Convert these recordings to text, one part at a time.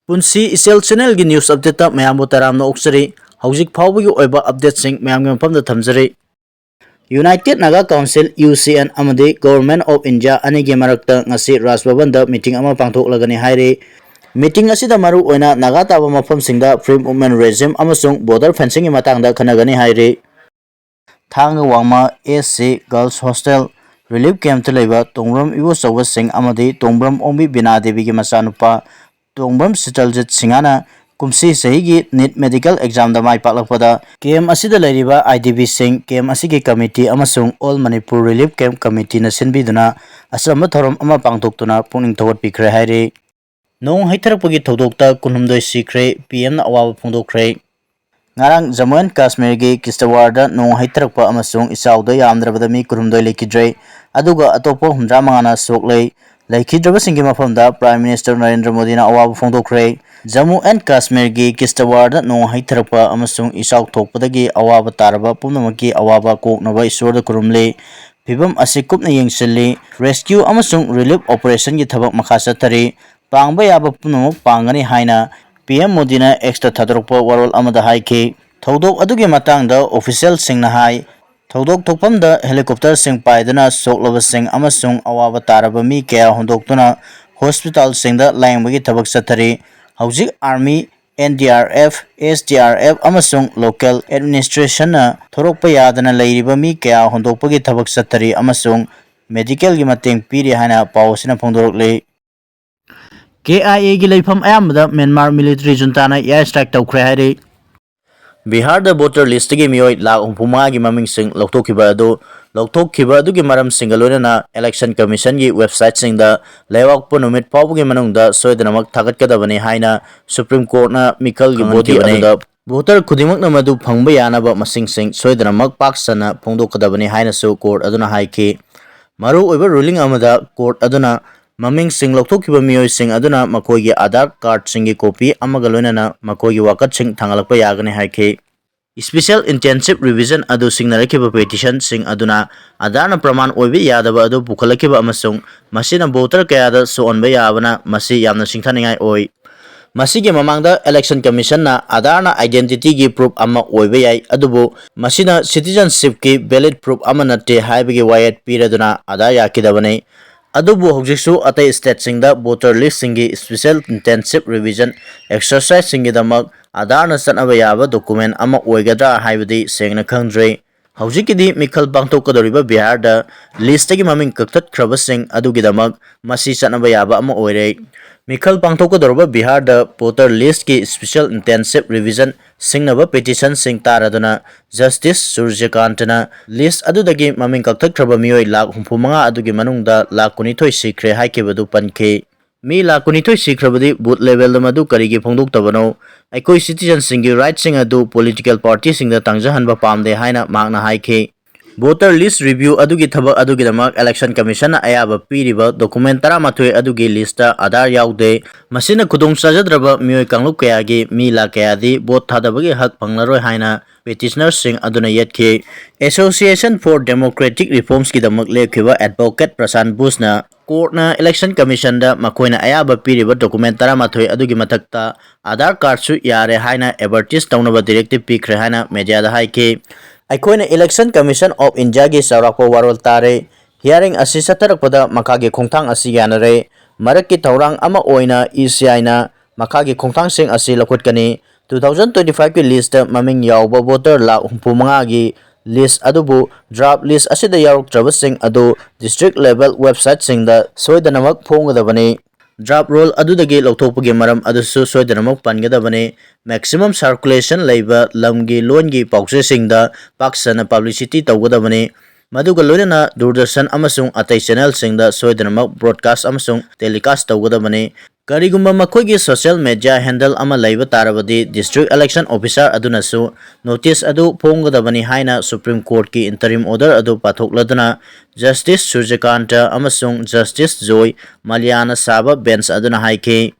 Punsi Isel Channel gi news update ta mayambu taramna oksari hojik phawbagi oiba update sing mayamgi mafamda thamjari. United Naga Council UCN amadi Government of India anigi marakta ngasi Rajbabandda meeting ama pangthoklagani haire. Meeting asida maru oina naga taba mafam singda free movement regime amasung border fencing gi matangda khanagani haire. Thang wangma SC Girls Hostel Relief Camp Leba Tongbram Iwo Sawa Singh amadi Tongbram Ombi Bina Devi gi masanupa Tongbram Sitaljit Singana kumsi sahigi NEET medical exam da mai paklakpada camp asida lairiba IDB Singh camp asigi committee amasung All Manipur Relief Camp Committee na sinbiduna asama thorom ama pangtoktuna puning thawat pikre haire. Nong haitharakpagi thodokta kunhumdoi sikre PM na awawa phongdokre. Ngarang Jammu and Kashmir gi Kistawarda nong haitharakpa amasung isauda yamdrabada mi kunhumdoi lekidre aduga atopo humdra mangana soklei laikhidraba singi mafamda Prime Minister Narendra Modi na awabu phongdokre. Jammu and Kashmir gi Kistawarda nong haitharakpa amasung isau thokpadagi awaba taraba pumnamaki awaba koknaba isorda kurumle phibam asi kupna yengsilli rescue amasung relief operation gi thabak makha chathari pangba yaba pumnamak pangani haina PM Modi na extra thadrokpa warol amada haike. Thodok adugi matangda official singna hai Thodok thokpamda helicopter sing paidana soklaba sing amasung awaba taraba mi kaya hondoktuna hospital singda layingbagi thabak chathari. Hojik Army NDRF SDRF amasung local administration na thorokpa yadana lairiba mi kaya hondokpagi thabak chathari amasung medical gi mateng piri haina pawsina phongdorokle. KIA gi leifam ayamda Myanmar military junta na air strike tawkhre haire. Bihar da voter list gi mioi lakh 35 gi maming sing loktokhiba adugi maram singalona na election commission gi website singda lewak punumit pawgi manungda soidanamak thagatkadabani haina Supreme Court na mikal gi bodi aduda voter khudimak na madu phangba yanaba masing sing soidanamak paksana phongdokadabani haina su court aduna haike. Maru oiba ruling amada court aduna maming sing loktokhiba mioi sing aduna makoigi Aadhaar card singi copy amaga loinana makoigi wakat sing thangalakpa yagani haike. Special intensive revision adu singnarakhiba petition sing aduna Aadhaar na praman oibi yadaba adu pukhalakhiba amasung masina voter kayada soonba yabana masi yamna singthaningai oi. Masigi mamangda election commission na Aadhaar na identity gi proof ama oiba yai adubu masina citizenship ki valid proof ama natte haibagi wayat piraduna Aadhaar yakidabane. Adubu hojiksu atai state singda voter list singi special intensive revision exercise singi damak Aadhaar na sanaba yaba document ama oigadra haibadi sengna khangdre. Hojikidi mikhal pangtokadoriba Bihar da list gi maming kaktat khraba sing adugi damak masi sanaba yaba ama oire. Mikhal pangtokadoriba Bihar da voter list ki special intensive revision singnaba petition sing taraduna Justice Surjakantana list adudagi maming kaktat khraba mioi lakh 35 adugi manungda lakh 12 sikre haikebadu pankhe. Mi lakh 12 sikrabadi booth level da madu karigi phongdoktabano aikoi citizen singi right sing adu political party singda tangjahanba pamde haina magna haike. Voter list review adugi thabak adugi damak election commission na ayaba piriba document 13 adugi lista Aadhaar yaude masina khudong chajadraba mioi kangluk kayagi mi la kayadi vote thadabagi hak panglaroi haina petitioner sing aduna yetke. Association for Democratic Reforms ki damak lekhiba advocate Prasan Busna Courtna election commission da makoina ayaba piriba document 13 adugi mathakta Aadhaar card su yare haina advertise tawnaba directive pikre haina media da haike. Aikoina Election Commission of India gi sarakpa warol tare hearing asi satarakpada makagi khongthang asi yanare marakki thaurang ama oina ECI na makagi khongthang sing asi lakhutkani 2025 ki list maming yauba voter lakh 35 gi list adubu draft list asida yaroktraba sing adu district level website singda soidanamak phonggadabani. Draft roll adudagi loktokpagi maram adusu soidanamak pangadabane. Maximum circulation leiba lamgi longi paukse singda paksana publicity tawgadabane. Maduga loinana Doordarshan amasung atai channel singda soidanamak broadcast amasung telecast tawgadabane. Karigumba makoigi social media handle ama leiba tarabadi district election officer adunasu notice adu phonggadabani haina Supreme Court ki interim order adu pathokladuna Justice Surjakanta amasung Justice Joy Maliana Saba bench aduna haike.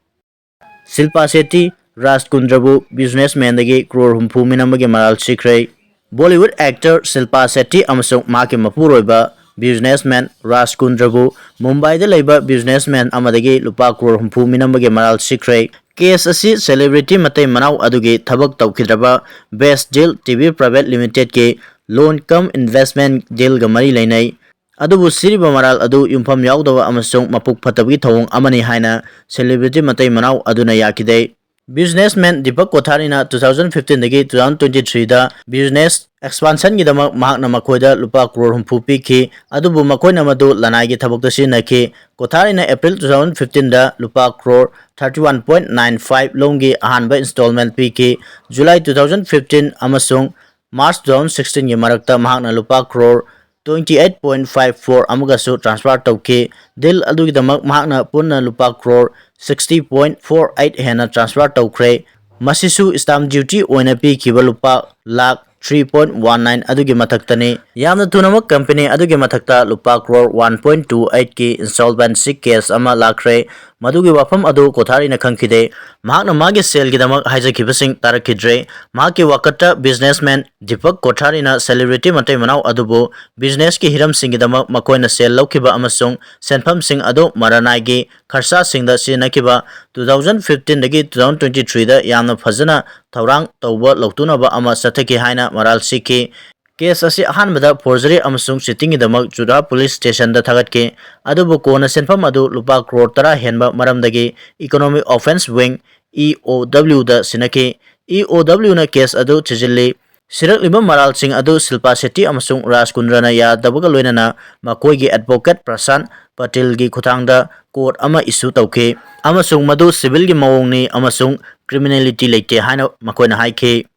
Silpa Setty Rajkundrabu businessman dagi crore humpu minamagi maral sikre. Bollywood actor Silpa Setty amasung maki mapuroiba businessman Rajkundrabu Mumbai da leiba businessman amadagi lupa crore humpu minamagi maral sikre. Case asi celebrity matay manaw adugi thabak tawkhidraba Best Deal TV Private Limited ke loan cum investment deal ga mari lainai adubu siriba maral adu yumpham yaudaba amasung mapuk phatabgi thawong amani haina celebrity matay manaw aduna yakidai businessman Deepak Kotharina 2015 dagi 2023 da business expansion gi damak mahakna makhoida lupa crore humpu piki adubu makoina madu lanai gi thabak ta sinaki Kotharina April 2015 da lupa crore 31.95 loan gi ahanba installment piki July 2015 amasung March 2016 gi marakta mahakna lupa crore 28.54 amagasu transfer tauki deal adugi damak mahakna punna lupa crore 60.48 hena transfer taukhre masisu stamp duty oina pi kiba lupa lakh 3.19 adugi mathaktani yamna tunamak company adugi mathakta lupa crore 1.28 ki insolvency case ama lakre madugi wafam adu Kotharina khangkhide mahakna magi sale gidamak haijakibasing tarakidre mahaki wakata businessman Deepak Kotharina celebrity matai manaw adubu business ki hiram singidamak makoina sale laukiba amasung senpham sing adu maranai gi kharsa singda sinakiba 2015 dagi 2023 da yamna phajana thaurang tawba lautunaba ama sathaki haina maral siki case asi ahanbada forgery amasung cheating idamak Juda police station da thagatke adubu kona senpham adu lupa crore tara henba maramdagi economic offense wing EOW da sinaki EOW na case adu chijilli sirak liba maral sing adu Silpa Setty amasung Rajkundrana ya dabaga loinana makoigi advocate Prasan Patil gi khutangda court ama issue tauke amasung madu civil gi mawongni amasung criminality leite haina makoina haike